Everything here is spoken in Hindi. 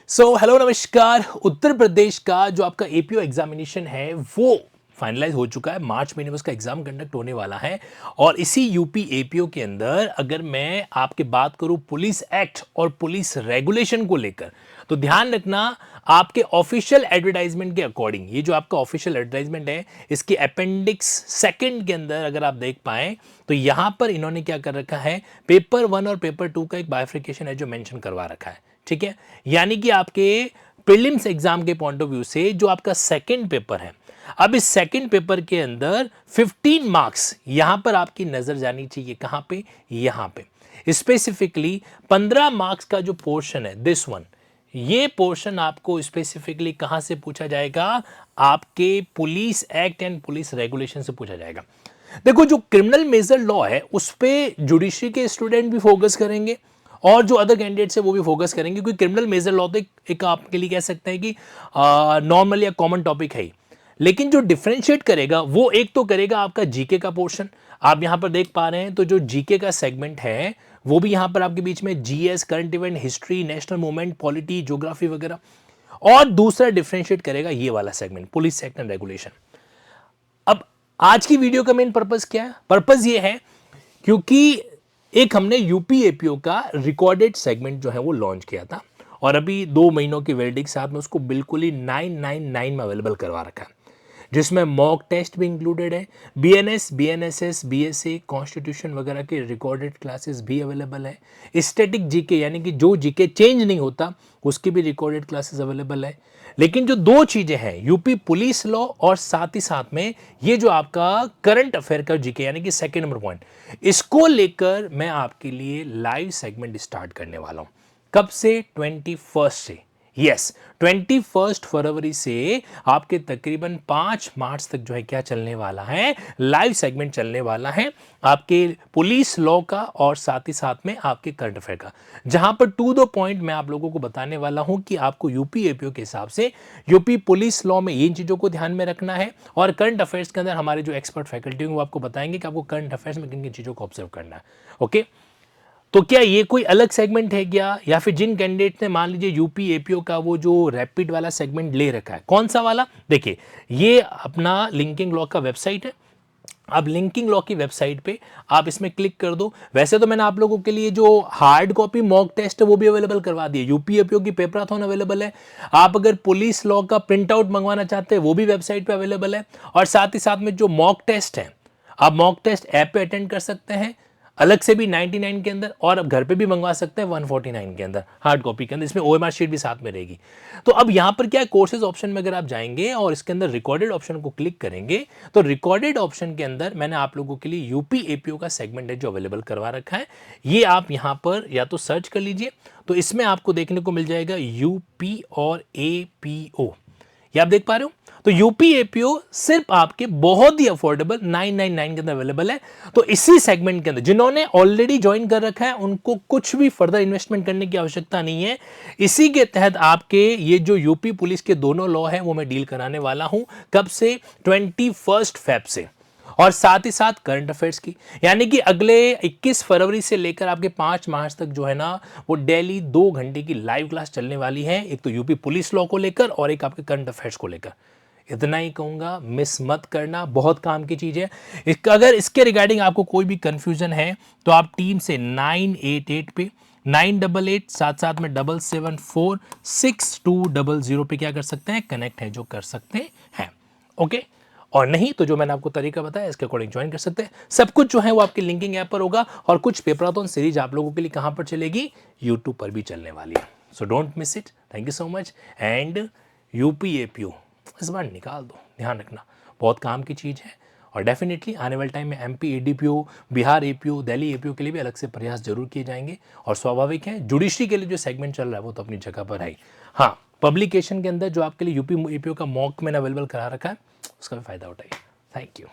हेलो नमस्कार। उत्तर प्रदेश का जो आपका एपीओ एग्जामिनेशन है वो फाइनलाइज हो चुका है। मार्च महीने में उसका एग्जाम कंडक्ट होने वाला है और इसी यूपी एपीओ के अंदर अगर मैं आपकी बात करूं पुलिस एक्ट और पुलिस रेगुलेशन को लेकर, तो ध्यान रखना आपके ऑफिशियल एडवर्टाइजमेंट के अकॉर्डिंग ये जो आपका ऑफिशियल एडवर्टाइजमेंट है इसके अपेंडिक्स सेकंड के अंदर अगर आप देख पाएं तो यहां पर इन्होंने क्या कर रखा है, पेपर 1 और पेपर 2 का एक बाइफिकेशन है जो मेंशन करवा रखा है। ठीक है, यानी कि आपके प्रीलिम्स एग्जाम के पॉइंट ऑफ व्यू से जो आपका सेकंड पेपर है, अब इस सेकंड पेपर के अंदर 15 मार्क्स यहां पर आपकी नजर जानी चाहिए। कहां पे? यहां पे स्पेसिफिकली 15 मार्क्स का जो पोर्शन है दिस वन, ये पोर्शन आपको स्पेसिफिकली कहां से पूछा जाएगा? आपके police act and police regulation से पूछा जाएगा। देखो, जो क्रिमिनल मेजर लॉ है उस पे जुडिशरी के स्टूडेंट भी फोकस करेंगे और जो अदर कैंडिडेट्स है वो भी फोकस करेंगे, क्योंकि क्रिमिनल मेजर लॉ तो एक आपके लिए कह सकते हैं कि नॉर्मल या कॉमन टॉपिक है ही। लेकिन जो डिफरेंशिएट करेगा वो एक तो करेगा आपका जीके का पोर्शन। आप यहां पर देख पा रहे हैं तो जो जीके का सेगमेंट है वो भी यहां पर आपके बीच में GS, current event, history, national movement, polity, geography वगैरह। और दूसरा डिफरेंशिएट करेगा ये वाला segment police act and regulation. अब आज की वीडियो का मेन पर्पस क्या है? पर्पस ये है क्योंकि एक हमने यूपी एपीओ का रिकॉर्डेड सेगमेंट जो है वो लॉन्च किया था और अभी 2 महीनों की वैलिडिटी साथ में उसको बिल्कुल ही 999 में अवेलेबल करवा रखा है, जिसमें मॉक टेस्ट भी इंक्लूडेड है, बीएनएस, बीएनएसएस, बीएसए, कॉन्स्टिट्यूशन वगैरह के रिकॉर्डेड क्लासेस भी अवेलेबल है। स्टैटिक जीके यानी कि जो जीके चेंज नहीं होता उसकी भी रिकॉर्डेड क्लासेस अवेलेबल है। लेकिन जो दो चीजें हैं, यूपी पुलिस लॉ और साथ ही साथ में ये जो आपका करंट अफेयर का जीके यानी कि सेकंड नंबर पॉइंट, इसको लेकर मैं आपके लिए लाइव सेगमेंट स्टार्ट करने वाला हूं। कब से? 21 से। यस, 21 फरवरी से आपके तकरीबन 5 मार्च तक जो है क्या चलने वाला है, लाइव सेगमेंट चलने वाला है आपके पुलिस लॉ का और साथ ही साथ में आपके करंट अफेयर का, जहां पर टू द पॉइंट मैं आप लोगों को बताने वाला हूं कि आपको यूपी एपीओ के हिसाब से यूपी पुलिस लॉ में इन चीजों को ध्यान में रखना है और करंट अफेयर्स के अंदर हमारे जो एक्सपर्ट फैकल्टी होंगे वो आपको बताएंगे कि आपको करंट अफेयर्स में किन किन चीजों को ऑब्जर्व करना है। ओके, तो क्या ये कोई अलग सेगमेंट है क्या, या फिर जिन कैंडिडेट ने मान लीजिए यूपी एपीओ का वो जो रैपिड वाला सेगमेंट ले रखा है, कौन सा वाला? देखिए, ये अपना लिंकिंग लॉ का वेबसाइट है। अब लिंकिंग लॉ की वेबसाइट पे आप इसमें क्लिक कर दो। वैसे तो मैंने आप लोगों के लिए जो हार्ड कॉपी मॉक टेस्ट है वो भी अवेलेबल करवा दिए, यूपी एपीओ की पेपराथन अवेलेबल है। आप अगर पुलिस लॉ का प्रिंट आउट मंगवाना चाहते हैं वो भी वेबसाइट पे अवेलेबल है। और साथ ही साथ में जो मॉक टेस्ट है, आप मॉक टेस्ट ऐप पे अटेंड कर सकते हैं अलग से भी 99 के अंदर, और अब घर पे भी मंगवा सकते हैं 149 के अंदर हार्ड कॉपी के अंदर। इसमें ओएमआर शीट भी साथ में रहेगी। तो अब यहां पर क्या है, कोर्सेज ऑप्शन में अगर आप जाएंगे और इसके अंदर रिकॉर्डेड ऑप्शन को क्लिक करेंगे तो रिकॉर्डेड ऑप्शन के अंदर मैंने आप लोगों के लिए यूपी एपीओ का सेगमेंट है जो अवेलेबल करवा रखा है। ये आप यहां पर या तो सर्च कर लीजिए, तो इसमें आपको देखने को मिल जाएगा यूपी और एपीओ, ये आप देख पा रहे हो। तो यूपी एपीओ सिर्फ आपके बहुत ही अफोर्डेबल 999 के अंदर अवेलेबल है। तो इसी सेगमेंट के अंदर जिन्होंने ऑलरेडी ज्वाइन कर रखा है उनको कुछ भी फर्दर इन्वेस्टमेंट करने की आवश्यकता नहीं है। इसी के तहत आपके ये जो यूपी पुलिस के दोनों लॉ है वो मैं डील कराने वाला हूं। कब से? 21 फेब से। और साथ ही साथ करंट अफेयर्स की, यानी कि अगले 21 फरवरी से लेकर आपके 5 मार्च तक जो है ना वो डेली 2 घंटे की लाइव क्लास चलने वाली है, एक तो यूपी पुलिस लॉ को लेकर और एक आपके करंट अफेयर्स को लेकर। इतना ही कहूंगा, मिस मत करना, बहुत काम की चीज है। अगर इसके रिगार्डिंग आपको कोई भी कंफ्यूजन है तो आप टीम से 988 पे 988 साथ साथ में 7746200 पे क्या कर सकते हैं, कनेक्ट है जो कर सकते हैं। ओके, और नहीं तो जो मैंने आपको तरीका बताया इसके अकॉर्डिंग ज्वाइन कर सकते हैं। सब कुछ जो है वो आपकी लिंकिंग ऐप पर होगा और कुछ पेपराथन सीरीज आप लोगों के लिए कहां पर चलेगी, यूट्यूब पर भी चलने वाली है। So don't miss it. Thank you so much. And UP APO इस बार निकाल दो, ध्यान रखना, बहुत काम की चीज़ है। और डेफिनेटली आने वाले टाइम में MP ADPO, Bihar APO, Delhi APO के लिए भी अलग से प्रयास जरूर किए जाएंगे। और स्वाभाविक है जुडिशरी के लिए जो सेगमेंट चल रहा है वो तो अपनी जगह पर है। हाँ, पब्लिकेशन के अंदर जो आपके लिए यूपी एपीओ का मॉक मैंने अवेलेबल करा रखा है उसका भी फायदा उठाइए। Thank you.